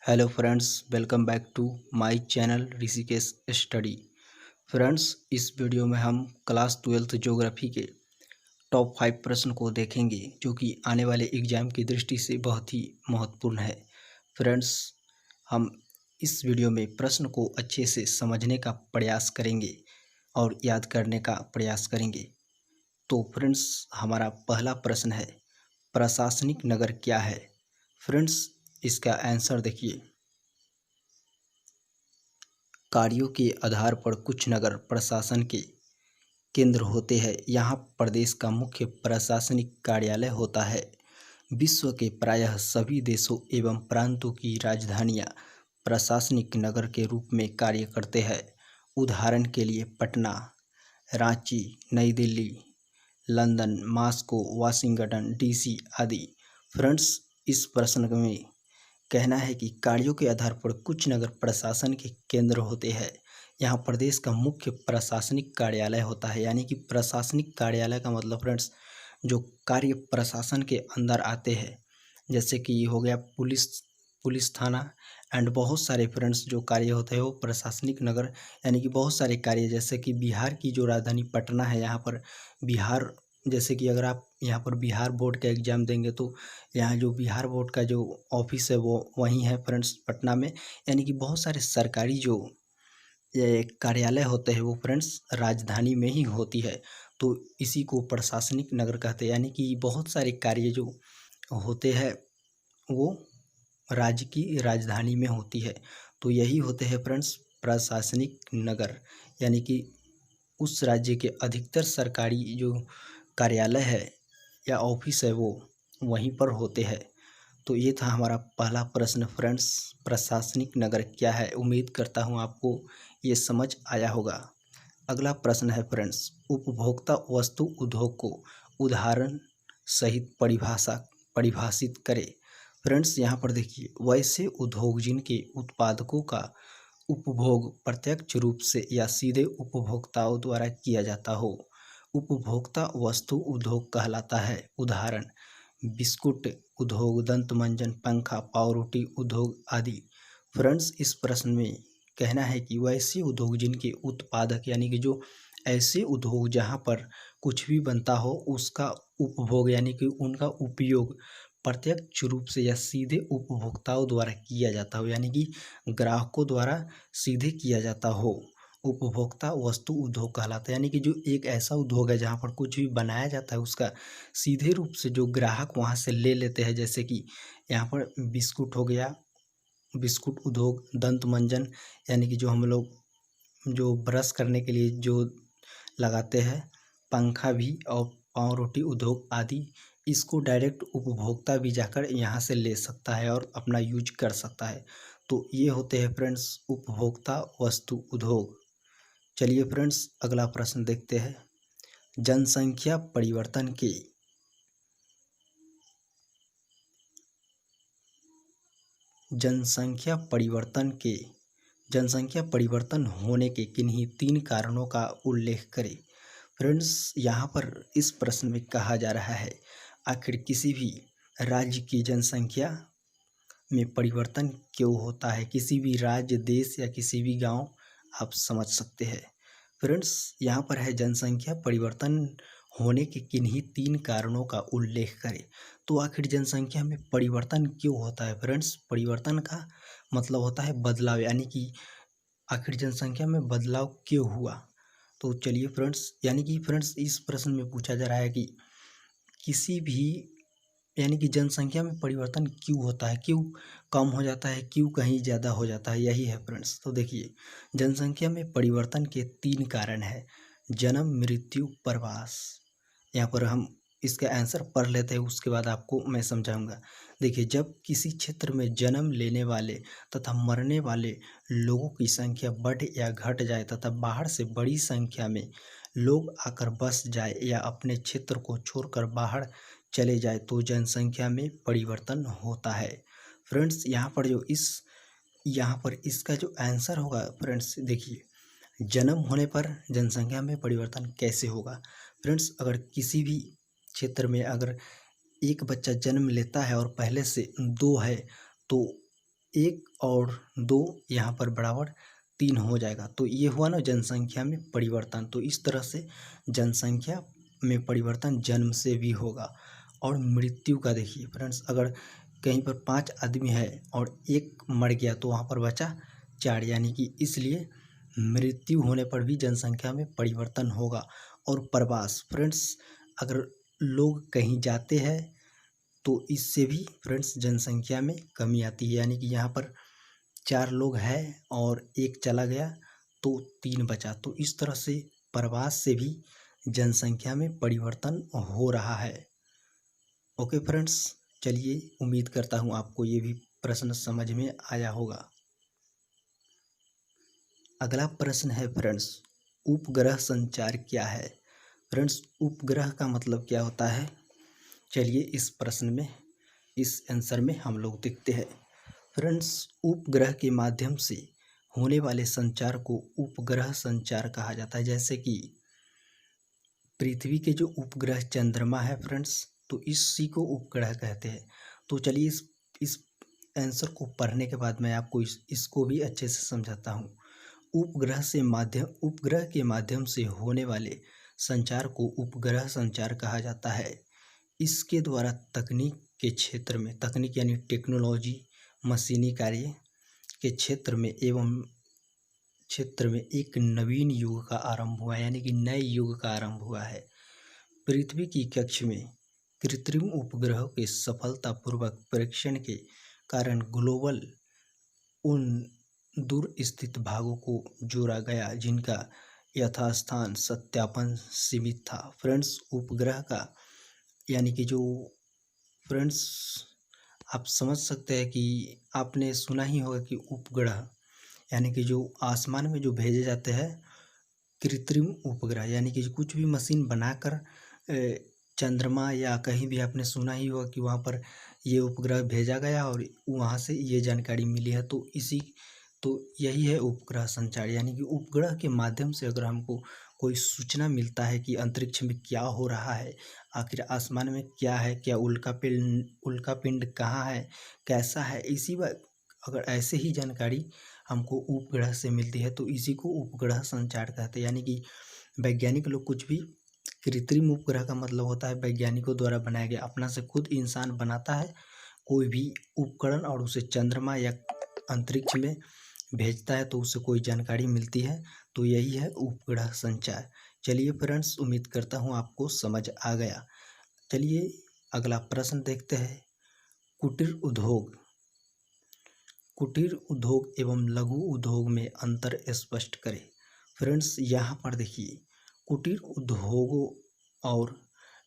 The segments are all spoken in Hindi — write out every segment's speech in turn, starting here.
Hello friends, welcome back to my channel Rishikesh study. Friends, इस वीडियो में हम क्लास 12th ज्योग्राफी के टॉप 5 प्रश्न को देखेंगे जो कि आने वाले एग्जाम की दृष्टि से बहुत ही महत्वपूर्ण है। फ्रेंड्स, हम इस वीडियो में प्रश्न को अच्छे से समझने का प्रयास करेंगे और याद करने का प्रयास करेंगे। तो फ्रेंड्स, हमारा पहला प्रश्न है, प्रशासनिक नगर क्या है? फ्रेंड्स, इसका आंसर देखिए, कार्यों के आधार पर कुछ नगर प्रशासन के केंद्र होते हैं। यहाँ प्रदेश का मुख्य प्रशासनिक कार्यालय होता है। विश्व के प्रायः सभी देशों एवं प्रांतों की राजधानियाँ प्रशासनिक नगर के रूप में कार्य करते हैं। उदाहरण के लिए पटना, रांची, नई Delhi, London, Moscow, Washington DC आदि। फ्रेंड्स, इस प्रश्न में कहना है कि कार्यों के आधार पर कुछ नगर प्रशासन के केंद्र होते हैं। यहाँ प्रदेश का मुख्य प्रशासनिक कार्यालय होता है, यानी कि प्रशासनिक कार्यालय का मतलब फ्रेंड्स, जो कार्य प्रशासन के अंदर आते हैं, जैसे कि हो गया पुलिस पुलिस थाना एंड बहुत सारे फ्रेंड्स जो कार्य होते हैं वो प्रशासनिक नगर, यानी कि बहुत सारे कार्य, जैसे कि बिहार की जो राजधानी पटना है, यहाँ पर बिहार, जैसे कि अगर आप यहाँ पर बिहार बोर्ड का एग्ज़ाम देंगे तो यहाँ जो बिहार बोर्ड का जो ऑफिस है वो वहीं है फ्रेंड्स, पटना में। यानी कि बहुत सारे सरकारी जो ये कार्यालय होते हैं वो फ्रेंड्स राजधानी में ही होती है। तो इसी को प्रशासनिक नगर कहते हैं, यानी कि बहुत सारे कार्य जो होते हैं वो राज्य की राजधानी में होती है। तो यही होते हैं फ्रेंड्स प्रशासनिक नगर, यानी कि उस राज्य के अधिकतर सरकारी जो कार्यालय है या ऑफिस है वो वहीं पर होते हैं। तो ये था हमारा पहला प्रश्न फ्रेंड्स, प्रशासनिक नगर क्या है। उम्मीद करता हूँ आपको ये समझ आया होगा। अगला प्रश्न है फ्रेंड्स, उपभोक्ता वस्तु उद्योग को उदाहरण सहित परिभाषित करें। फ्रेंड्स, यहाँ पर देखिए, वैसे उद्योग जिनके उत्पादकों का उपभोग प्रत्यक्ष रूप से या सीधे उपभोक्ताओं द्वारा किया जाता हो, उपभोक्ता वस्तु उद्योग कहलाता है। उदाहरण, बिस्कुट उद्योग, दंत मंजन, पंखा, पावरोटी उद्योग आदि। फ्रेंड्स, इस प्रश्न में कहना है कि वैसे उद्योग जिनके उत्पादक, यानी कि जो ऐसे उद्योग जहाँ पर कुछ भी बनता हो उसका उपभोग, यानी कि उनका उपयोग प्रत्यक्ष रूप से या सीधे उपभोक्ताओं द्वारा किया जाता हो, यानी कि ग्राहकों द्वारा सीधे किया जाता हो, उपभोक्ता वस्तु उद्योग कहलाता है। यानी कि जो एक ऐसा उद्योग है जहाँ पर कुछ भी बनाया जाता है उसका सीधे रूप से जो ग्राहक वहाँ से ले लेते हैं, जैसे कि यहाँ पर बिस्कुट हो गया, बिस्कुट उद्योग, दंत मंजन, यानी कि जो हम लोग जो ब्रश करने के लिए जो लगाते हैं, पंखा भी, और पाव रोटी उद्योग आदि। इसको डायरेक्ट उपभोक्ता भी जाकर यहाँ से ले सकता है और अपना यूज कर सकता है। तो ये होते हैं फ्रेंड्स उपभोक्ता वस्तु उद्योग। चलिए फ्रेंड्स, अगला प्रश्न देखते हैं, जनसंख्या परिवर्तन के जनसंख्या परिवर्तन के जनसंख्या परिवर्तन होने के किन्हीं 3 कारणों का उल्लेख करें। फ्रेंड्स, यहाँ पर इस प्रश्न में कहा जा रहा है, आखिर किसी भी राज्य की जनसंख्या में परिवर्तन क्यों होता है? किसी भी राज्य, देश या किसी भी गांव, आप समझ सकते हैं। फ्रेंड्स, यहाँ पर है, जनसंख्या परिवर्तन होने के किन्हीं 3 कारणों का उल्लेख करें। तो आखिर जनसंख्या में परिवर्तन क्यों होता है? फ्रेंड्स, परिवर्तन का मतलब होता है बदलाव, यानी कि आखिर जनसंख्या में बदलाव क्यों हुआ? तो चलिए फ्रेंड्स, यानी कि फ्रेंड्स इस प्रश्न में पूछा जा रहा है कि किसी भी, यानी कि जनसंख्या में परिवर्तन क्यों होता है, क्यों कम हो जाता है, क्यों कहीं ज़्यादा हो जाता है, यही है फ्रेंड्स। तो देखिए, जनसंख्या में परिवर्तन के 3 कारण हैं, जन्म, मृत्यु, प्रवास। यहाँ पर हम इसका आंसर पढ़ लेते हैं, उसके बाद आपको मैं समझाऊंगा। देखिए, जब किसी क्षेत्र में जन्म लेने वाले तथा मरने वाले लोगों की संख्या बढ़ या घट जाए तथा बाहर से बड़ी संख्या में लोग आकर बस जाए या अपने क्षेत्र को छोड़कर बाहर चले जाए तो जनसंख्या में परिवर्तन होता है। फ्रेंड्स, यहाँ पर इसका जो आंसर होगा फ्रेंड्स, देखिए, जन्म होने पर जनसंख्या में परिवर्तन कैसे होगा? फ्रेंड्स, अगर किसी भी क्षेत्र में अगर एक बच्चा जन्म लेता है और पहले से 2 है, तो 1 और 2 यहाँ पर बराबर 3 हो जाएगा। तो ये हुआ ना जनसंख्या में परिवर्तन। तो इस तरह से जनसंख्या में परिवर्तन जन्म से भी होगा। और मृत्यु का देखिए फ्रेंड्स, अगर कहीं पर 5 आदमी है और 1 मर गया तो वहाँ पर बचा 4, यानी कि इसलिए मृत्यु होने पर भी जनसंख्या में परिवर्तन होगा। और प्रवास फ्रेंड्स, अगर लोग कहीं जाते हैं तो इससे भी फ्रेंड्स जनसंख्या में कमी आती है, यानी कि यहाँ पर 4 लोग हैं और 1 चला गया तो 3 बचा। तो इस तरह से प्रवास से भी जनसंख्या में परिवर्तन हो रहा है। ओके फ्रेंड्स, चलिए उम्मीद करता हूँ आपको ये भी प्रश्न समझ में आया होगा। अगला प्रश्न है फ्रेंड्स, उपग्रह संचार क्या है? फ्रेंड्स, उपग्रह का मतलब क्या होता है? चलिए इस प्रश्न में, इस आंसर में हम लोग देखते हैं। फ्रेंड्स, उपग्रह के माध्यम से होने वाले संचार को उपग्रह संचार कहा जाता है। जैसे कि पृथ्वी के जो उपग्रह चंद्रमा है फ्रेंड्स, तो इसी को उपग्रह कहते हैं। तो चलिए इस आंसर को पढ़ने के बाद मैं आपको इसको भी अच्छे से समझाता हूँ। उपग्रह के माध्यम से होने वाले संचार को उपग्रह संचार कहा जाता है। इसके द्वारा तकनीक के क्षेत्र में, तकनीक यानी टेक्नोलॉजी, मशीनी कार्य के क्षेत्र में एक नवीन युग का आरंभ हुआ है, यानी कि नए युग का आरंभ हुआ है। पृथ्वी की कक्ष में कृत्रिम उपग्रहों के सफलतापूर्वक परीक्षण के कारण ग्लोबल उन दूर स्थित भागों को जोड़ा गया जिनका यथास्थान सत्यापन सीमित था। फ्रेंड्स, उपग्रह का यानी कि जो फ्रेंड्स, आप समझ सकते हैं कि आपने सुना ही होगा कि उपग्रह यानी कि जो आसमान में जो भेजे जाते हैं कृत्रिम उपग्रह, यानी कि कुछ भी मशीन बनाकर चंद्रमा या कहीं भी आपने सुना ही होगा कि वहाँ पर ये उपग्रह भेजा गया और वहाँ से ये जानकारी मिली है। तो यही है उपग्रह संचार, यानी कि उपग्रह के माध्यम से अगर हमको कोई सूचना मिलता है कि अंतरिक्ष में क्या हो रहा है, आखिर आसमान में क्या है, क्या उल्का पिंड कहाँ है, कैसा है, इसी बात अगर ऐसे ही जानकारी हमको उपग्रह से मिलती है तो इसी को उपग्रह संचार कहते हैं। यानी कि वैज्ञानिक लोग कुछ भी, कृत्रिम उपग्रह का मतलब होता है वैज्ञानिकों द्वारा बनाया गया, अपना से खुद इंसान बनाता है कोई भी उपकरण और उसे चंद्रमा या अंतरिक्ष में भेजता है तो उसे कोई जानकारी मिलती है। तो यही है उपग्रह संचार। चलिए फ्रेंड्स, उम्मीद करता हूँ आपको समझ आ गया। चलिए अगला प्रश्न देखते हैं। कुटीर उद्योग एवं लघु उद्योग में अंतर स्पष्ट करें। फ्रेंड्स, यहाँ पर देखिए, कुटीर उद्योगों और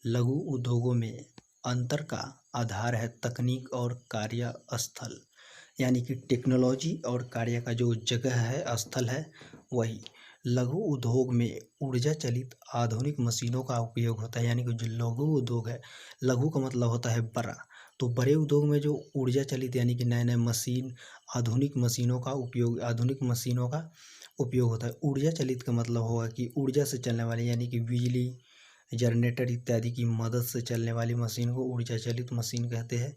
लघु उद्योगों में अंतर का आधार है तकनीक और कार्यस्थल, यानी कि टेक्नोलॉजी और कार्य का जो जगह है, स्थल है, वही। लघु उद्योग में ऊर्जा चलित आधुनिक मशीनों का उपयोग होता है, यानी कि जो लघु उद्योग है, लघु का मतलब होता है बड़ा, तो बड़े उद्योग में जो ऊर्जा चलित यानी कि नए नए मशीन, आधुनिक मशीनों का उपयोग होता है। ऊर्जा चलित का मतलब होगा कि ऊर्जा से चलने वाली, यानी कि बिजली, जनरेटर इत्यादि की मदद से चलने वाली मशीन को ऊर्जा चलित मशीन कहते हैं।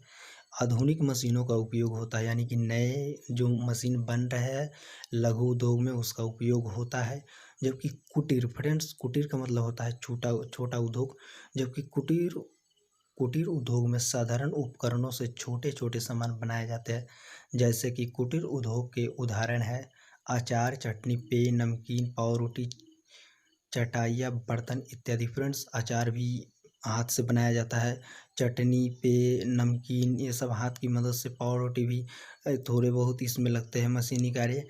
आधुनिक मशीनों का उपयोग होता है, यानी कि नए जो मशीन बन रहे हैं लघु उद्योग में उसका उपयोग होता है। जबकि कुटीर का मतलब होता है छोटा उद्योग। जबकि कुटीर उद्योग में साधारण उपकरणों से छोटे छोटे सामान बनाए जाते हैं। जैसे कि कुटीर उद्योग के उदाहरण है अचार, चटनी, पेय, नमकीन, पाव रोटी, चटाइयाँ, बर्तन इत्यादि। फ्रेंड्स, अचार भी हाथ से बनाया जाता है, चटनी, पेय, नमकीन, ये सब हाथ की मदद से, पाव रोटी भी थोड़े बहुत इसमें लगते हैं मशीनी कार्य।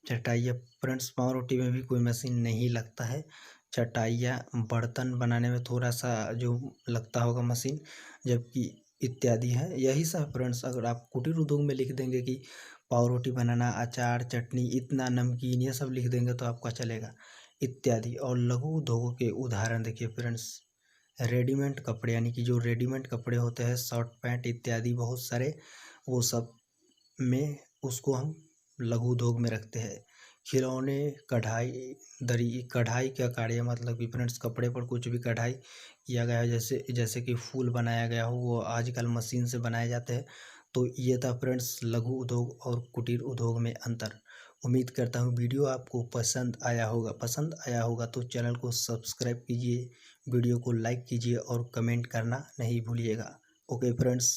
चटाइयाँ फ्रेंड्स, पाव रोटी में भी कोई मशीन नहीं लगता है। चटाइयाँ, बर्तन बनाने में थोड़ा सा जो लगता होगा मशीन, जबकि इत्यादि है। यही सब फ्रेंड्स, अगर आप कुटीर उद्योग में लिख देंगे कि पाव रोटी बनाना, अचार, चटनी, इतना, नमकीन, ये सब लिख देंगे तो आपका चलेगा, इत्यादि। और लघु उद्योगों के उदाहरण देखिए फ्रेंड्स, रेडीमेड कपड़े, यानी कि जो रेडीमेड कपड़े होते हैं, शर्ट पैंट इत्यादि बहुत सारे, वो सब में उसको हम लघु उद्योग में रखते हैं। खिलौने, कढ़ाई का कार्य, मतलब कि फ्रेंड्स कपड़े पर कुछ भी कढ़ाई किया गया है, जैसे कि फूल बनाया गया हो, वो आजकल मशीन से बनाए जाते हैं, तो ये था फ्रेंड्स लघु उद्योग और कुटीर उद्योग में अंतर। उम्मीद करता हूँ वीडियो आपको पसंद आया होगा तो चैनल को सब्सक्राइब कीजिए, वीडियो को लाइक कीजिए और कमेंट करना नहीं भूलिएगा। Okay friends.